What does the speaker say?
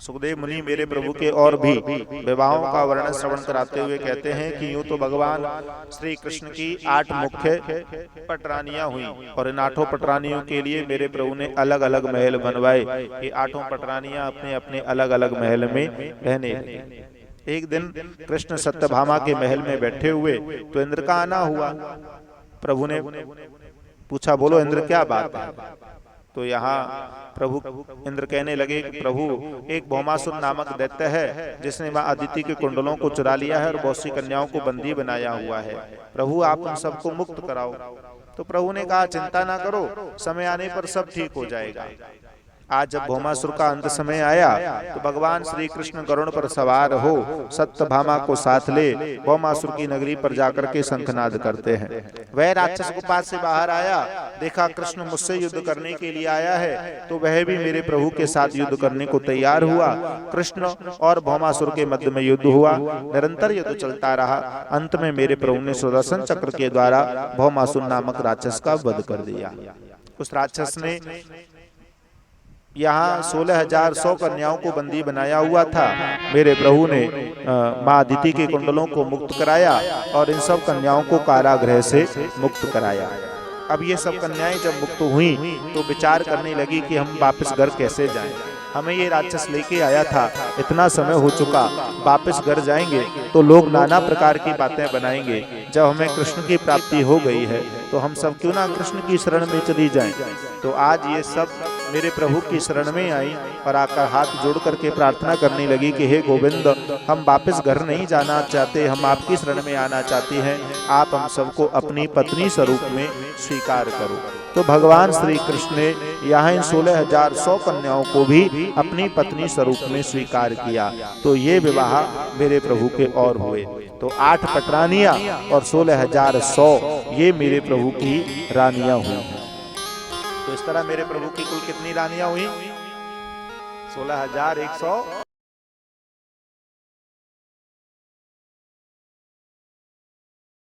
सुखदेव मुनि मेरे प्रभु के और भी विवाहों का वर्णन श्रवण कराते हुए कहते हैं कि यूं तो भगवान श्री कृष्ण की 8 मुख्य पटरानियां हुई और इन 8 पटरानियों के लिए मेरे प्रभु ने अलग अलग महल बनवाए। ये 8 पटरानियां अपने अपने अलग अलग महल में रहने लगी। एक दिन कृष्ण सत्यभामा के महल में बैठे हुए तो इंद्र का आना हुआ। प्रभु ने पूछा, बोलो इंद्र क्या बात है? तो यहाँ प्रभु इंद्र कहने लगे कि प्रभु, एक भौमासुर नामक दैत्य है जिसने मां अदिति के कुंडलों को चुरा लिया है और बहुत सी कन्याओं को बंदी बनाया हुआ है। प्रभु आप उन सबको मुक्त कराओ। तो प्रभु ने कहा, चिंता ना करो, समय आने पर सब ठीक हो जाएगा। आज जब भौमासुर का अंत समय आया तो भगवान श्री कृष्ण गरुड़ पर सवार हो सत्यभामा को साथ ले भौमासुर की नगरी पर जाकर के शंखनाद करते हैं। वह राक्षस गुफा से बाहर आया, देखा कृष्ण मुझसे युद्ध करने के लिए आया है, तो वह भी मेरे प्रभु के साथ युद्ध करने को तैयार हुआ। कृष्ण और भौमासुर के मध्य में युद्ध हुआ, निरंतर युद्ध चलता रहा। अंत में मेरे प्रभु ने सुदर्शन चक्र के द्वारा भौमासुर नामक राक्षस का वध कर दिया। उस राक्षस ने यहाँ 16,100 कन्याओं को बंदी बनाया हुआ था। मेरे प्रभु ने माँ अदिति के कुंडलों को मुक्त कराया और इन सब कन्याओं को कारागृह से मुक्त कराया। अब ये सब कन्याएं जब मुक्त हुई तो विचार करने लगी कि हम वापस घर कैसे जाएं। हमें ये राक्षस लेके आया था, इतना समय हो चुका, वापस घर जाएंगे तो लोग नाना प्रकार की बातें बनाएंगे। जब हमें कृष्ण की प्राप्ति हो गई है तो हम सब क्यों ना कृष्ण की शरण में चली जाएं। तो आज ये सब मेरे प्रभु की शरण में आई और आकर हाथ जोड़ करके प्रार्थना करने लगी कि हे गोविंद, हम वापस घर नहीं जाना चाहते, हम आपकी शरण में आना चाहती हैं। आप हम सबको अपनी पत्नी स्वरूप में स्वीकार करो। तो भगवान श्री कृष्ण ने यहाँ इन 16,100 कन्याओं को भी अपनी पत्नी स्वरूप में स्वीकार किया। तो ये विवाह मेरे प्रभु के और हुए। तो 8 पटरानियां और 16,100 ये मेरे प्रभु की रानियां हुई। तो इस तरह मेरे प्रभु की कुल कितनी रानियां हुई? 16,100।